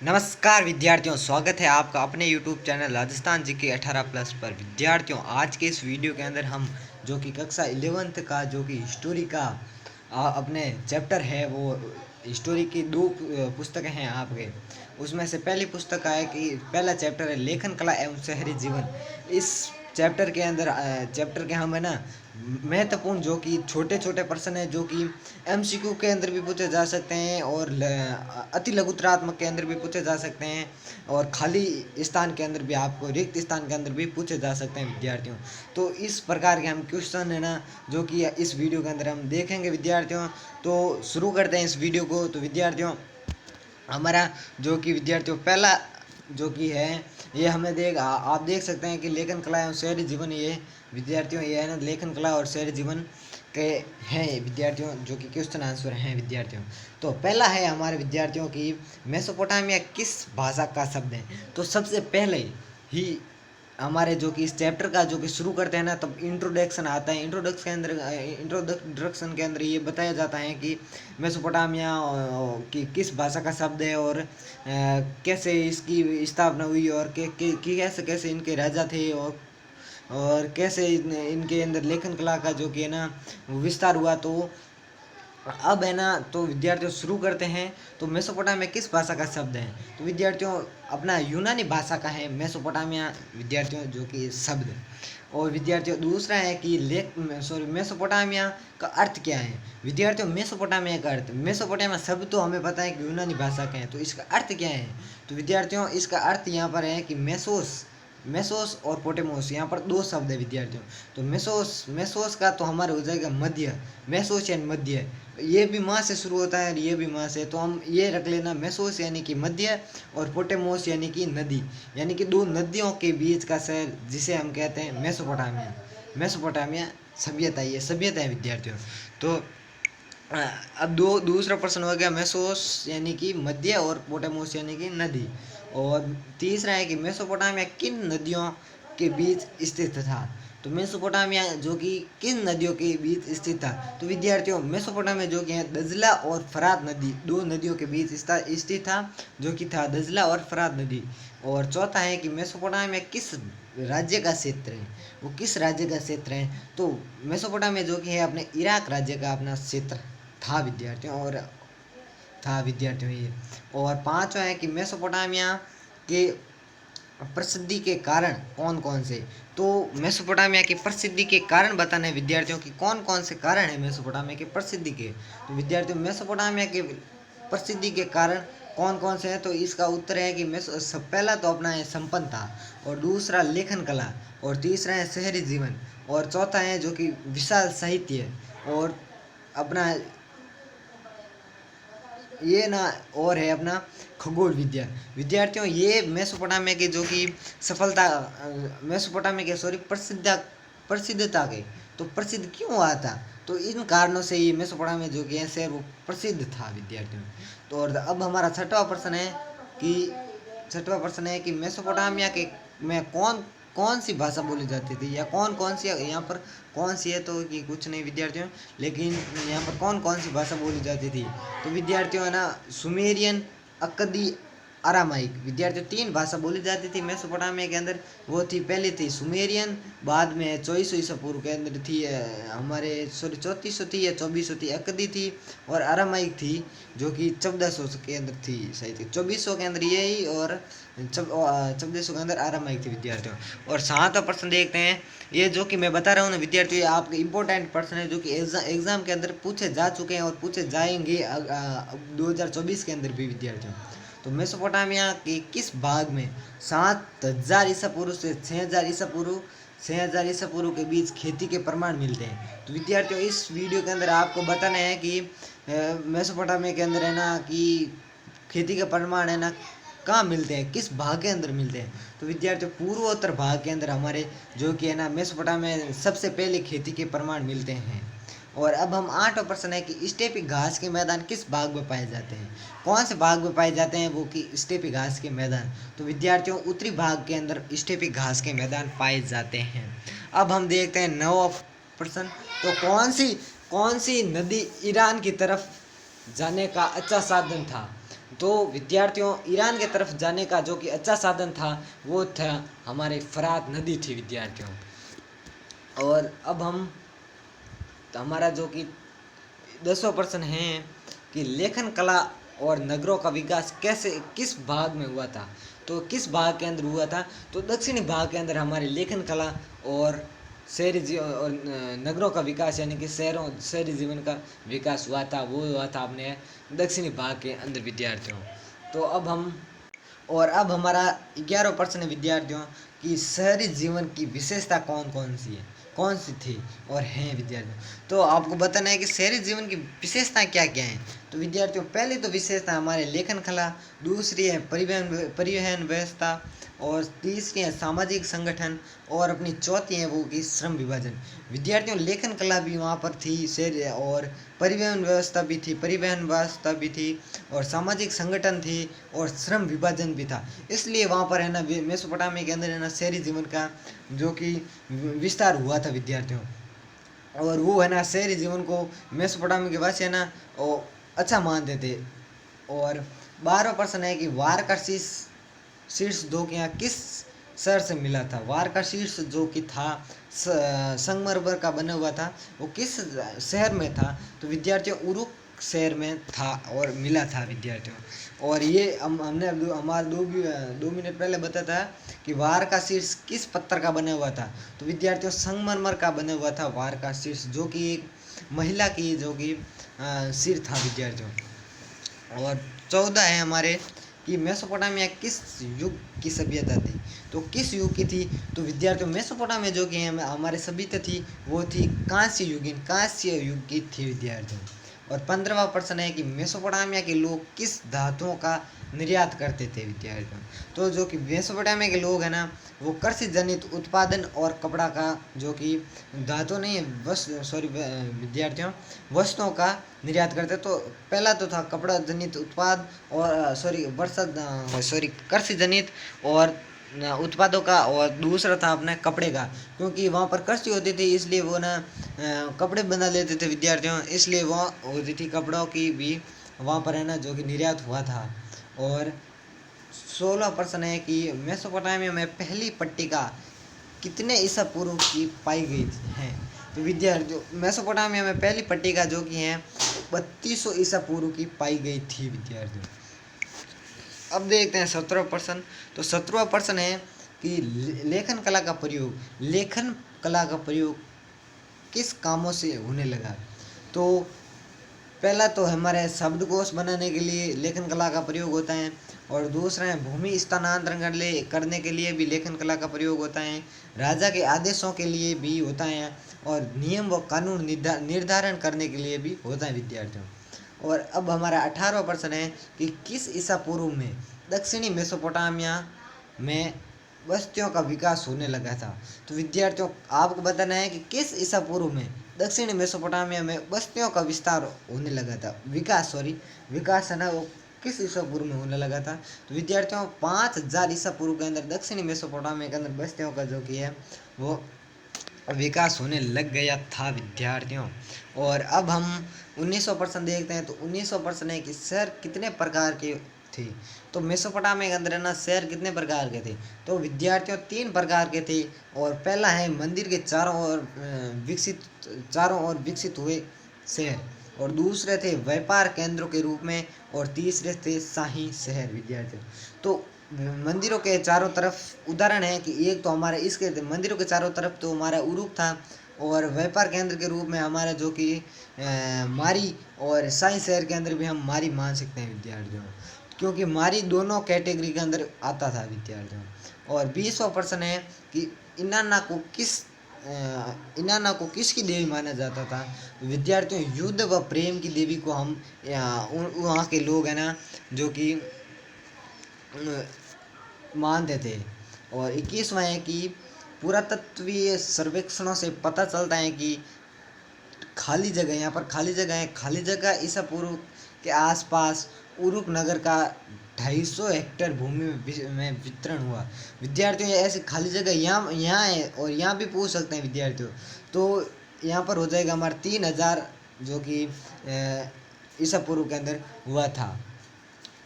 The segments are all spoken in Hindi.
नमस्कार विद्यार्थियों, स्वागत है आपका अपने YouTube चैनल राजस्थान जीके 18+ पर। विद्यार्थियों, आज के इस वीडियो के अंदर हम जो कि कक्षा 11th का जो कि हिस्टोरी का अपने चैप्टर है, वो हिस्टोरी की दो पुस्तकें हैं आपके। उसमें से पहली पुस्तक है कि पहला चैप्टर है लेखन कला एवं शहरी जीवन। इस चैप्टर के अंदर चैप्टर के हम है ना महत्वपूर्ण जो कि छोटे छोटे प्रश्न है जो कि एमसीक्यू के अंदर भी पूछे जा सकते हैं और अति लघुतरात्मक के अंदर भी पूछे जा सकते हैं और खाली स्थान के अंदर भी, आपको रिक्त स्थान के अंदर भी पूछे जा सकते हैं विद्यार्थियों। तो इस प्रकार के हम क्वेश्चन है ना जो कि इस वीडियो के अंदर हम देखेंगे विद्यार्थियों। तो शुरू करते हैं इस वीडियो को। तो विद्यार्थियों, हमारा जो कि विद्यार्थियों पहला जो कि है ये हमें आप देख सकते हैं कि लेखन कला एवं शहरी जीवन, ये विद्यार्थियों ये है ना लेखन कला और शहरी जीवन के हैं विद्यार्थियों, जो कि क्वेश्चन आंसर हैं विद्यार्थियों। तो पहला है हमारे विद्यार्थियों की मेसोपोटामिया किस भाषा का शब्द है। तो सबसे पहले ही हमारे जो कि इस चैप्टर का जो कि शुरू करते हैं ना, तब इंट्रोडक्शन आता है। इंट्रोडक्शन के अंदर ये बताया जाता है कि मेसोपोटामिया की किस भाषा का शब्द है और कैसे इसकी स्थापना हुई और कैसे कैसे इनके राजा थे और कैसे इनके अंदर लेखन कला का जो कि है ना विस्तार हुआ। तो अब है ना, तो विद्यार्थियों शुरू करते हैं। तो मेसोपोटामिया किस भाषा का शब्द है। तो विद्यार्थियों अपना यूनानी भाषा का है मेसोपोटामिया विद्यार्थियों, जो कि शब्द। और विद्यार्थियों दूसरा है कि मेसोपोटामिया का अर्थ क्या है। विद्यार्थियों मेसोपोटामिया का अर्थ, मेसोपोटामिया शब्द तो हमें पता है कि यूनानी भाषा का है, तो इसका अर्थ क्या है। तो विद्यार्थियों इसका अर्थ यहाँ पर है कि मेसोस मेसोस और पोटेमोस, यहाँ पर दो शब्द है विद्यार्थियों। तो मेसोस मेसोस का तो हमारे हो जाएगा मध्य, मेसोस यानी मध्य। ये भी माँ से शुरू होता है और ये भी माँ से, तो हम ये रख लेना मेसोस यानी कि मध्य और पोटेमोस यानी कि नदी, यानी कि दो नदियों के बीच का शहर, जिसे हम कहते हैं मेसोपोटामिया। मेसोपोटामिया सभ्यता, ये सभ्यता है विद्यार्थियों। तो अब दूसरा प्रश्न हो गया मेसोस यानी कि मध्य और पोटामोस यानी कि नदी। और तीसरा है कि मेसोपोटामिया किन नदियों के बीच स्थित था। तो मेसोपोटामिया जो कि किन नदियों के बीच स्थित था। तो विद्यार्थियों मेसोपोटामिया जो कि है दजला और फरात नदी, दो नदियों के बीच स्थित था, जो कि था दजला और फरात नदी। और चौथा है कि मेसोपोटामिया किस राज्य का क्षेत्र है, वो किस राज्य का क्षेत्र है। तो मेसोपोटामिया जो कि है अपने इराक राज्य का अपना क्षेत्र था विद्यार्थियों ये। और पांचवा है कि मेसोपोटामिया के प्रसिद्धि के कारण कौन कौन से। तो मेसोपोटामिया की प्रसिद्धि के कारण बताना है विद्यार्थियों की कौन कौन से कारण है मेसोपोटामिया की प्रसिद्धि के। तो विद्यार्थियों मेसोपोटामिया के प्रसिद्धि के कारण कौन कौन से हैं। तो इसका उत्तर है कि पहला तो अपना है संपन्नता, और दूसरा लेखन कला, और तीसरा है शहरी जीवन, और चौथा है जो कि विशाल साहित्य, और अपना ये ना और है अपना खगोल विद्या। विद्यार्थियों ये मेसोपोटामिया के जो कि सफलता मेसोपोटामिया के प्रसिद्धता के, तो प्रसिद्ध क्यों हुआ था। तो इन कारणों से ये मेसोपोटामिया जो कि है शहर वो प्रसिद्ध था विद्यार्थियों। तो और अब हमारा छठवां प्रश्न है कि मेसोपोटामिया के में कौन कौन सी भाषा बोली जाती थी, या कौन कौन सी, यहाँ पर कौन सी है तो कि कुछ नहीं विद्यार्थियों, लेकिन यहाँ पर कौन कौन सी भाषा बोली जाती थी। तो विद्यार्थियों है ना सुमेरियन, अक्कदी, अरामाइक। विद्यार्थियों तीन भाषा बोली जाती थी मेसोपोटामिया के अंदर। वो थी, पहले थी सुमेरियन, बाद में 2400 ईसा पूर्व के अंदर थी हमारे 3400 थी या 2400 थी अक्कदी थी, और अरामाइक थी जो कि 1400 के अंदर थी, सही थी 2400 के अंदर यही, और 1400 के अंदर आरामाइक थी विद्यार्थियों। और सातवां प्रश्न देखते हैं। ये जो कि मैं बता रहा हूँ ना विद्यार्थियों, आपके इंपॉर्टेंट प्रश्न है जो कि एग्जाम के अंदर पूछे जा चुके हैं और पूछे जाएंगे 2024 के अंदर भी विद्यार्थियों। तो मेसोपोटामिया के किस भाग में 7000 ईसा पूर्व से 6000 ईसा पूर्व के बीच खेती के प्रमाण मिलते हैं। तो विद्यार्थियों इस वीडियो के अंदर आपको बताना है कि मेसोपोटामिया के अंदर है ना कि खेती के प्रमाण है ना कहाँ मिलते हैं, किस भाग के अंदर मिलते हैं। तो विद्यार्थियों पूर्वोत्तर भाग के अंदर हमारे जो कि है ना मेसोपोटामिया में सबसे पहले खेती के प्रमाण मिलते हैं। और अब हम आठवां प्रश्न है कि स्टेपी घास के मैदान किस भाग में पाए जाते हैं। कौन से भाग में पाए जाते हैं वो कि स्टेपी घास के मैदान। तो विद्यार्थियों उत्तरी भाग के अंदर स्टेपी घास के मैदान पाए जाते हैं। अब हम देखते हैं नौवां प्रश्न। तो कौन सी नदी ईरान की तरफ जाने का अच्छा साधन था। तो विद्यार्थियों ईरान के तरफ जाने का जो कि अच्छा साधन था वो था हमारे फरात नदी थी विद्यार्थियों। और अब हम हमारा जो कि 10% है कि लेखन कला और नगरों का विकास कैसे किस भाग में हुआ था। तो किस भाग के अंदर हुआ था, तो दक्षिणी भाग के अंदर हमारे लेखन कला और शहरी जीवन और नगरों का विकास यानी कि शहरी जीवन का विकास हुआ था, वो हुआ था अपने दक्षिणी भाग के अंदर विद्यार्थियों। तो अब हमारा 11% विद्यार्थियों की शहरी जीवन की विशेषता कौन कौन सी है, कौन सी थी और हैं विद्यार्थियों। तो आपको बताना है कि शहरी जीवन की विशेषताएं क्या क्या हैं। तो विद्यार्थियों पहली तो विशेषता हमारे लेखन कला, दूसरी है परिवहन व्यवस्था, और तीसरी है सामाजिक संगठन, और अपनी चौथी है वो कि श्रम विभाजन। विद्यार्थियों लेखन कला भी वहाँ पर थी, शहर और परिवहन व्यवस्था भी थी और सामाजिक संगठन थी और श्रम विभाजन भी था। इसलिए वहाँ पर है ना मेसोपोटामिया के अंदर है ना शहरी जीवन का जो कि विस्तार हुआ था विद्यार्थियों। और वो है ना शहरी जीवन को मेसोपोटामिया के वासी है ना वो अच्छा मानते थे। और 12% है कि वार का शीर्ष दो के यहाँ किस शहर से मिला था। वार का शीर्ष जो कि था संगमरमर का बना हुआ था, वो किस शहर में था। तो विद्यार्थियों उरुक शहर में था और मिला था विद्यार्थियों। और ये हमने हमारे 2 मिनट पहले बताया था कि वार का शीर्ष किस पत्थर का बना हुआ था। तो विद्यार्थियों संगमरमर का बना हुआ था वार का शीर्ष, जो कि एक महिला की जो कि सिर था विद्यार्थियों। और 14 है हमारे कि मेसोपोटामिया किस युग की सभ्यता थी। तो किस युग की थी। तो विद्यार्थियों मेसोपोटामिया जो कि हमारे सभ्यता थी वो थी कांस्य युग की थी विद्यार्थियों। और 15वां प्रश्न है कि मेसोपोटामिया के लोग किस धातुओं का निर्यात करते थे विद्यार्थियों। तो जो कि मेसोपोटामिया के लोग हैं ना वो कृषि जनित उत्पादन और कपड़ा का जो कि धातु नहीं है विद्यार्थियों वस्तुओं का निर्यात करते। तो पहला तो था कपड़ा जनित उत्पाद और कृषि जनित और उत्पादों का, और दूसरा था अपने कपड़े का, क्योंकि वहाँ पर कृषि होती थी इसलिए वो ना कपड़े बना लेते थे विद्यार्थियों, इसलिए वहाँ होती थी कपड़ों की भी वहाँ पर है ना जो कि निर्यात हुआ था। और 16% है कि मेसोपोटामिया में पहली पट्टिका कितने ईसा पूर्व की पाई गई है। तो विद्यार्थियों मेसोपोटामिया में पहली पट्टिका जो कि है 3200 ईसा पूर्व की पाई गई थी विद्यार्थियों। अब देखते हैं 17%। तो 17% है कि लेखन कला का प्रयोग किस कामों से होने लगा। तो पहला तो हमारे शब्दकोश बनाने के लिए लेखन कला का प्रयोग होता है, और दूसरा है भूमि स्थानांतरण करने के लिए भी लेखन कला का प्रयोग होता है, राजा के आदेशों के लिए भी होता है, और नियम व कानून निर्धारण करने के लिए भी होता है विद्यार्थियों। और अब हमारा 18वां प्रश्न है कि किस ईसा पूर्व में दक्षिणी मेसोपोटामिया में बस्तियों का विकास होने लगा था। तो विद्यार्थियों आपको बताना है कि किस ईसा पूर्व में दक्षिणी मेसोपोटामिया में बस्तियों का विस्तार होने लगा था, विकास है ना वो किस ईसा पूर्व में होने लगा था। तो विद्यार्थियों 5000 ईसा पूर्व के अंदर दक्षिणी मेसोपोटामिया के अंदर बस्तियों का जो कि है वो विकास होने लग गया था विद्यार्थियों। और अब हम 1900% देखते हैं। तो 1900% है कि शहर कितने प्रकार के थे। तो मेसोपोटामिया के अंदर है ना शहर कितने प्रकार के थे। तो विद्यार्थियों 3 प्रकार के थे। और पहला है मंदिर के चारों ओर विकसित हुए शहर, और दूसरे थे व्यापार केंद्रों के रूप में, और तीसरे थे शाही शहर विद्यार्थियों। तो मंदिरों के चारों तरफ उदाहरण है कि एक तो हमारे इसके मंदिरों के चारों तरफ तो हमारा उरुक था, और व्यापार केंद्र के रूप में हमारा जो कि मारी, और शाही शहर के अंदर भी हम मारी मान सकते हैं विद्यार्थियों, क्योंकि मारी दोनों कैटेगरी के अंदर आता था विद्यार्थियों। और 20% है कि इनाना को किसकी देवी माना जाता था। विद्यार्थियों युद्ध व प्रेम की देवी को हम वहाँ के लोग हैं ना जो कि मानते थे। और 21वां है कि पुरातत्वीय सर्वेक्षणों से पता चलता है कि खाली जगह, यहाँ पर खाली जगह है, खाली जगह ईसा पूर्व के आसपास उरुक नगर का 250 हेक्टेयर भूमि में वितरण हुआ। विद्यार्थियों ऐसी खाली जगह यहाँ है, और यहाँ भी पूछ सकते हैं विद्यार्थियों। तो यहाँ पर हो जाएगा हमारा 3000 जो कि ईसा पूर्व के अंदर हुआ था।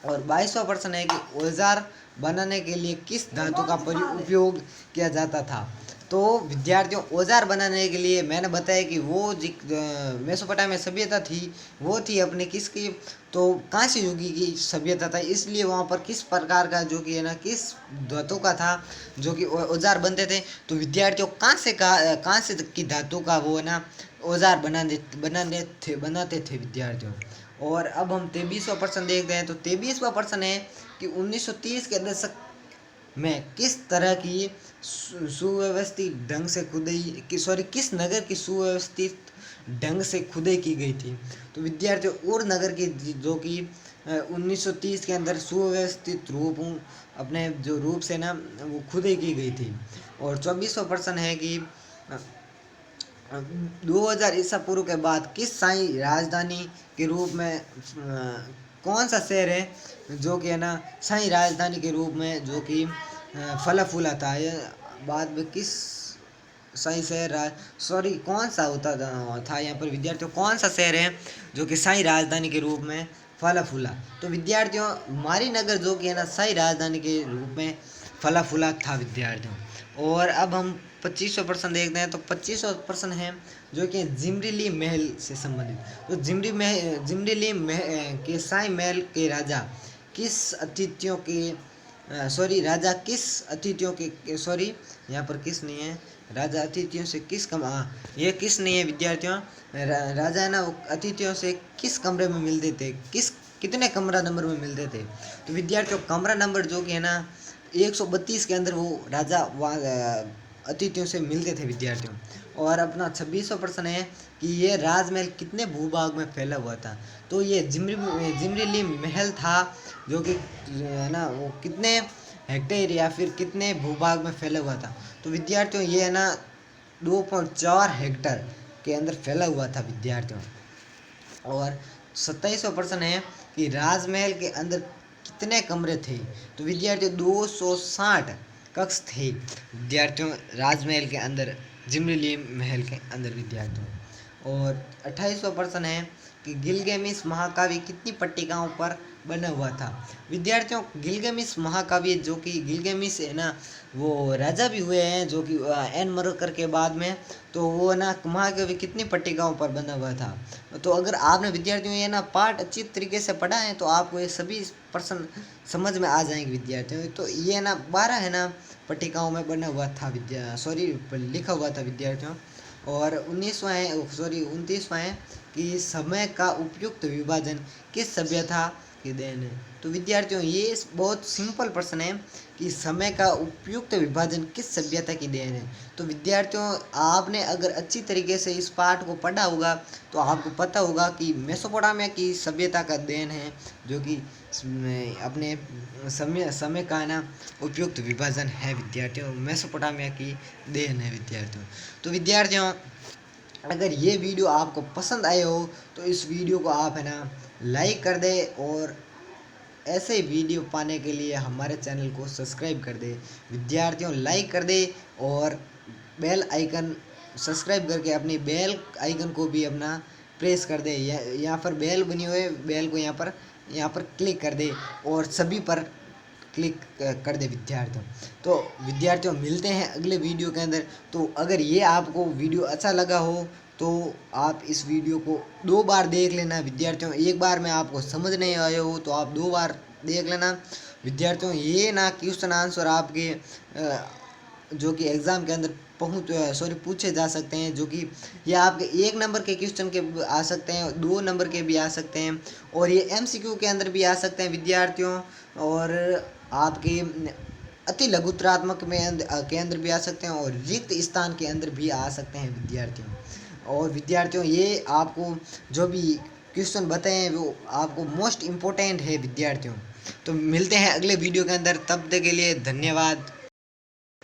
और 22वां प्रश्न है कि औजार बनाने के लिए किस धातु का उपयोग किया जाता था। तो विद्यार्थियों, औजार बनाने के लिए मैंने बताया कि वो मेसोपोटामिया सभ्यता थी, वो थी अपने किसकी, तो कांस्य युगी की सभ्यता था। इसलिए वहाँ पर किस प्रकार का जो कि है ना, किस धातु का था जो कि औजार बनते थे। तो विद्यार्थियों, कांस्य की धातु का वो है ना औजार बनाते थे विद्यार्थियों। और अब हम 23वां प्रश्न देखते हैं। तो 23वां प्रश्न है कि 1930 के दशक में किस तरह की सुव्यवस्थित ढंग से खुदाई की किस नगर की सुव्यवस्थित ढंग से खुदाई की गई थी। तो विद्यार्थियों, उर नगर की जो कि 1930 के अंदर सुव्यवस्थित अपने जो रूप से ना वो खुदाई की गई थी। और 24वां प्रश्न है कि 2000 ईसा पूर्व के बाद किस शाही राजधानी के रूप में कौन सा शहर है जो कि है ना शाही राजधानी के रूप में जो कि फला फूला था। यह बाद में किस शाही शहर कौन सा होता था यहाँ पर विद्यार्थियों, कौन सा शहर है जो कि शाही राजधानी के रूप में फला फूला। तो विद्यार्थियों, मारीनगर जो कि है ना शाही राजधानी के रूप में फला फूला था विद्यार्थियों। और अब हम 25वां प्रश्न देखते हैं। तो 25वां प्रश्न है जो कि जिमरीली महल से संबंधित। तो जिमरीली के शाही महल के राजा किस अतिथियों के राजा किस अतिथियों के यहाँ पर किस नहीं है, राजा अतिथियों से किस ये किस नहीं है विद्यार्थियों, राजा है ना वो अतिथियों से किस कमरे में मिलते थे, कितने कमरा नंबर में मिलते थे। तो विद्यार्थियों, कमरा नंबर जो कि है ना 132 के अंदर वो राजा अतिथियों से मिलते थे विद्यार्थियों। और अपना 26वां प्रश्न है कि ये राजमहल कितने भूभाग में फैला हुआ था। तो ये जिमरीली महल था जो कि है ना वो कितने हेक्टेयर या फिर कितने भूभाग में फैला हुआ था। तो विद्यार्थियों, ये है ना 2.4 हेक्टेयर के अंदर फैला हुआ था विद्यार्थियों। और 27वां प्रश्न है कि राजमहल के अंदर कितने कमरे थे। तो विद्यार्थियों, 260 कक्ष थे विद्यार्थियों राजमहल के अंदर, जिमरीली महल के अंदर विद्यार्थियों। और 28वां प्रश्न है कि गिलगामेश महाकाव्य कितनी पट्टिकाओं पर बना हुआ था। विद्यार्थियों, गिलगामेश महाकाव्य जो कि गिलगामेश है ना वो राजा भी हुए हैं जो कि एनमरकर के बाद में, तो वो है ना महाकाव्य कितनी पट्टिकाओं पर बना हुआ था। तो अगर आपने विद्यार्थियों ये ना पाठ अच्छी तरीके से पढ़ा है तो आपको ये सभी प्रश्न समझ में आ जाएंगे विद्यार्थियों। तो ये ना 12 है ना पट्टिकाओं में बना हुआ था लिखा हुआ था विद्यार्थियों। और 29वां है कि समय का उपयुक्त विभाजन किस सभ्यता की देन है। तो विद्यार्थियों, ये बहुत सिंपल प्रश्न है कि समय का उपयुक्त विभाजन किस सभ्यता की देन है। तो विद्यार्थियों, आपने अगर अच्छी तरीके से इस पाठ को पढ़ा होगा तो आपको पता होगा कि मेसोपोटामिया की सभ्यता का देन है जो कि अपने समय का ना उपयुक्त विभाजन है विद्यार्थियों, मेसोपोटामिया की देन है विद्यार्थियों। तो विद्यार्थियों, अगर ये वीडियो आपको पसंद आए हो तो इस वीडियो को आप है ना लाइक कर दे और ऐसे वीडियो पाने के लिए हमारे चैनल को सब्सक्राइब कर दे विद्यार्थियों, लाइक कर दे और बेल आइकन सब्सक्राइब करके अपनी बेल आइकन को भी अपना प्रेस कर दे। यहाँ पर बेल बनी हुई है, बेल को यहाँ पर क्लिक कर दे और सभी पर क्लिक कर दे विद्यार्थियों। तो विद्यार्थियों, मिलते हैं अगले वीडियो के अंदर। तो अगर ये आपको वीडियो अच्छा लगा हो तो आप इस वीडियो को 2 बार देख लेना विद्यार्थियों। एक बार में आपको समझ नहीं आया हो तो आप 2 बार देख लेना विद्यार्थियों। ये ना क्वेश्चन आंसर आपके जो कि एग्ज़ाम के अंदर पूछे जा सकते हैं, जो कि ये आपके 1 नंबर के क्वेश्चन के आ सकते हैं, 2 नंबर के भी आ सकते हैं और ये MCQ के अंदर भी आ सकते हैं विद्यार्थियों। और आपके अति लघुत्रात्मक के अंदर भी आ सकते हैं और रिक्त स्थान के अंदर भी आ सकते हैं विद्यार्थियों। और विद्यार्थियों, ये आपको जो भी क्वेश्चन बताए हैं वो आपको मोस्ट इम्पोर्टेंट है विद्यार्थियों। तो मिलते हैं अगले वीडियो के अंदर, तब तक के लिए धन्यवाद।